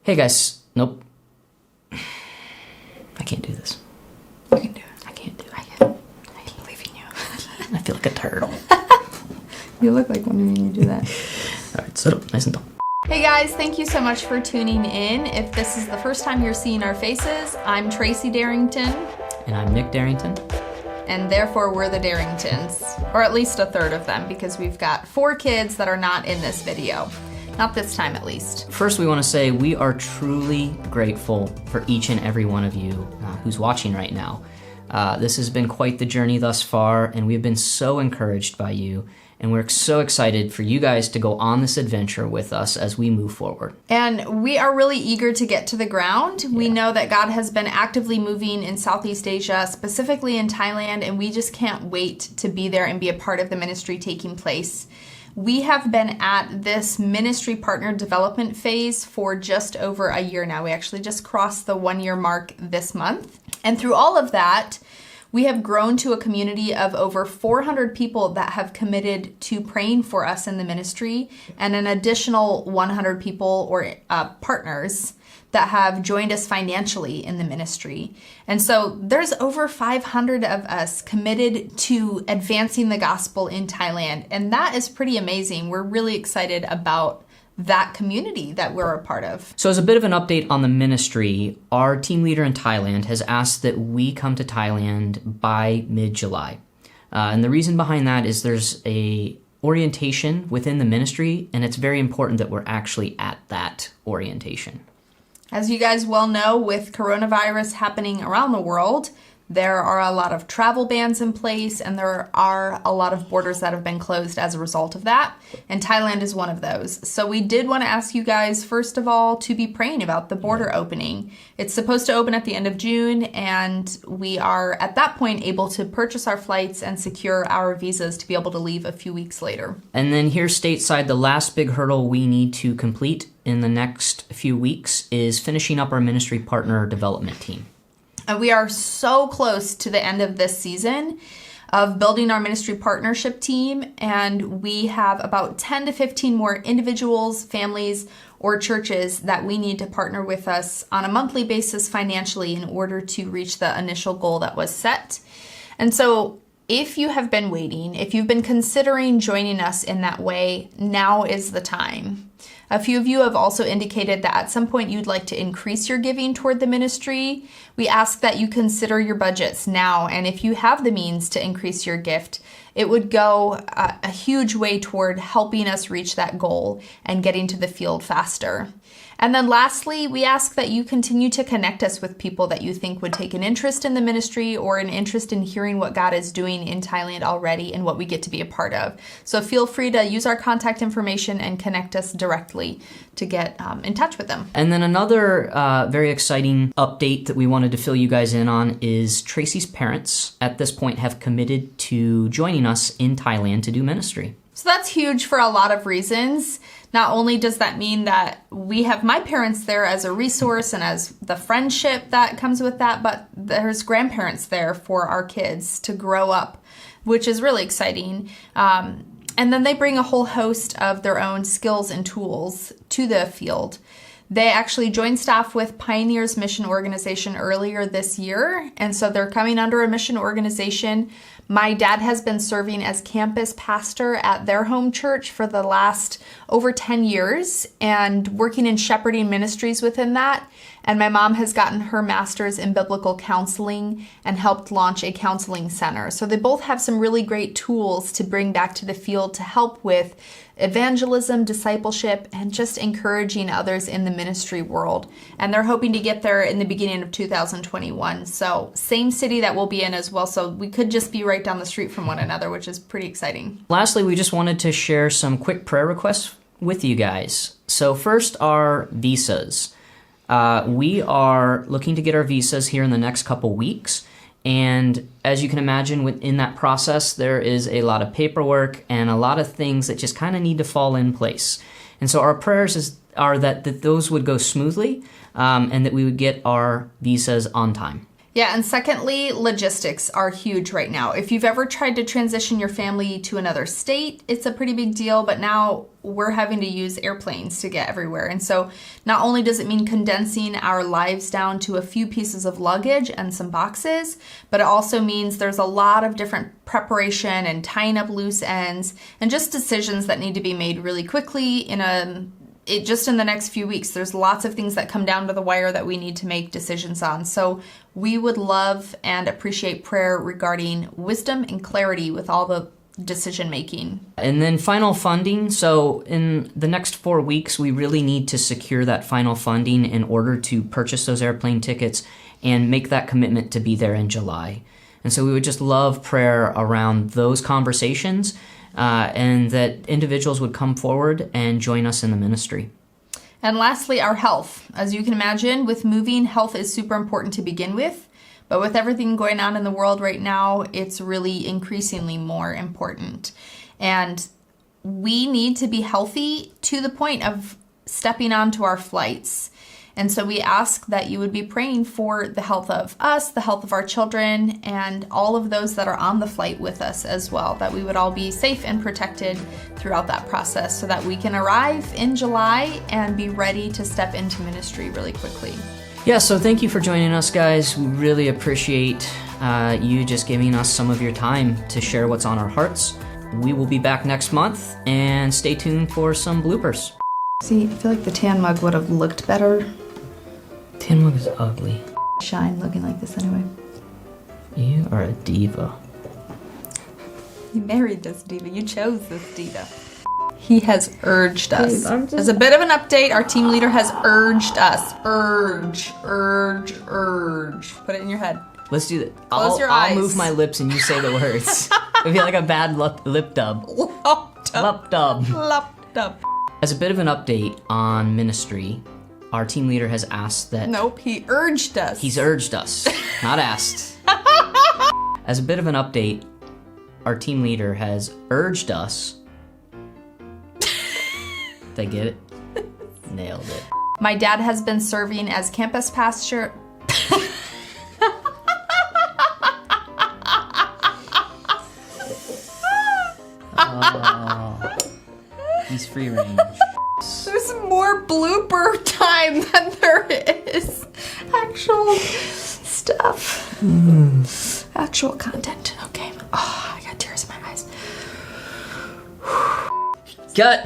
Hey guys, nope. I can't do this. You can do it. I can't do it. I believe in you. I feel like a turtle. You look like one when you do that. Alright, sit up, nice and tall. Hey guys, thank you so much for tuning in. If this is the first time you're seeing our faces, I'm Tracy Derington. And I'm Nick Derington. And therefore we're the Deringtons. Or at least a third of them, because we've got 4 kids that are not in this video. Not this time, at least. First, we want to say we are truly grateful for each and every one of you who's watching right now. This has been quite the journey thus far, and we've been so encouraged by you, and we're so excited for you guys to go on this adventure with us as we move forward. And we are really eager to get to the ground. We know that God has been actively moving in Southeast Asia, specifically in Thailand, and we just can't wait to be there and be a part of the ministry taking place. We have been at this ministry partner development phase for just over a year now. We actually just crossed the 1-year mark this month. And through all of that, we have grown to a community of over 400 people that have committed to praying for us in the ministry, and an additional 100 people or partners that have joined us financially in the ministry. And so there's over 500 of us committed to advancing the gospel in Thailand. And that is pretty amazing. We're really excited about that community that we're a part of. So as a bit of an update on the ministry, our team leader in Thailand has asked that we come to Thailand by mid-July. And the reason behind that is there's a orientation within the ministry, and it's very important that we're actually at that orientation. As you guys well know, with coronavirus happening around the world, there are a lot of travel bans in place, and there are a lot of borders that have been closed as a result of that, and Thailand is one of those. So we did want to ask you guys, first of all, to be praying about the border opening. It's supposed to open at the end of June, and we are at that point able to purchase our flights and secure our visas to be able to leave a few weeks later. And then here stateside, the last big hurdle we need to complete in the next few weeks is finishing up our ministry partner development team. And we are so close to the end of this season of building our ministry partnership team, and we have about 10 to 15 more individuals, families, or churches that we need to partner with us on a monthly basis financially in order to reach the initial goal that was set. And so if you have been waiting, if you've been considering joining us in that way, now is the time. A few of you have also indicated that at some point you'd like to increase your giving toward the ministry. We ask that you consider your budgets now, and if you have the means to increase your gift, it would go a huge way toward helping us reach that goal and getting to the field faster. And then lastly, we ask that you continue to connect us with people that you think would take an interest in the ministry or an interest in hearing what God is doing in Thailand already and what we get to be a part of. So feel free to use our contact information and connect us directly to get in touch with them. And then another very exciting update that we wanted to fill you guys in on is Tracy's parents at this point have committed to joining us in Thailand to do ministry. So that's huge for a lot of reasons. Not only does that mean that we have my parents there as a resource and as the friendship that comes with that, but there's grandparents there for our kids to grow up, which is really exciting. And then they bring a whole host of their own skills and tools to the field. They actually joined staff with Pioneers Mission Organization earlier this year, and so they're coming under a mission organization. My dad has been serving as campus pastor at their home church for the last over 10 years and working in shepherding ministries within that. And my mom has gotten her master's in biblical counseling and helped launch a counseling center. So they both have some really great tools to bring back to the field to help with evangelism, discipleship, and just encouraging others in the ministry world. And they're hoping to get there in the beginning of 2021. So same city that we'll be in as well. So we could just be right down the street from one another, which is pretty exciting. Lastly, we just wanted to share some quick prayer requests with you guys. So first are visas. We are looking to get our visas here in the next couple weeks. And as you can imagine, within that process, there is a lot of paperwork and a lot of things that just kind of need to fall in place. And so our prayers are that those would go smoothly and that we would get our visas on time. Yeah, and secondly, logistics are huge right now. If you've ever tried to transition your family to another state, it's a pretty big deal, but now we're having to use airplanes to get everywhere. And so not only does it mean condensing our lives down to a few pieces of luggage and some boxes, but it also means there's a lot of different preparation and tying up loose ends and just decisions that need to be made really quickly just in the next few weeks. There's lots of things that come down to the wire that we need to make decisions on. So we would love and appreciate prayer regarding wisdom and clarity with all the decision making. And then final funding. So in the next 4 weeks, we really need to secure that final funding in order to purchase those airplane tickets and make that commitment to be there in July. And so we would just love prayer around those conversations. And that individuals would come forward and join us in the ministry. And lastly, our health. As you can imagine, with moving, health is super important to begin with. But with everything going on in the world right now, it's really increasingly more important. And we need to be healthy to the point of stepping onto our flights. And so we ask that you would be praying for the health of us, the health of our children, and all of those that are on the flight with us as well, that we would all be safe and protected throughout that process so that we can arrive in July and be ready to step into ministry really quickly. Yeah, so thank you for joining us, guys. We really appreciate you just giving us some of your time to share what's on our hearts. We will be back next month, and stay tuned for some bloopers. See, I feel like the tan mug would have looked better. Tin mug is ugly. Shine looking like this anyway. You are a diva. You married this diva. You chose this diva. He has urged us. Babe, As a bit of an update, our team leader has urged us. Urge. Put it in your head. Let's do that. Close your eyes. I'll move my lips and you say the words. It'll be like a bad lip dub. Lip dub. As a bit of an update on ministry, our team leader has asked that... Nope, he urged us. He's urged us, not asked. As a bit of an update, our team leader has urged us... Did I get it? Nailed it. My dad has been serving as campus pastor... He's free range. There's more blooper time than there is actual stuff. Actual content. Okay. Oh, I got tears in my eyes. Cut!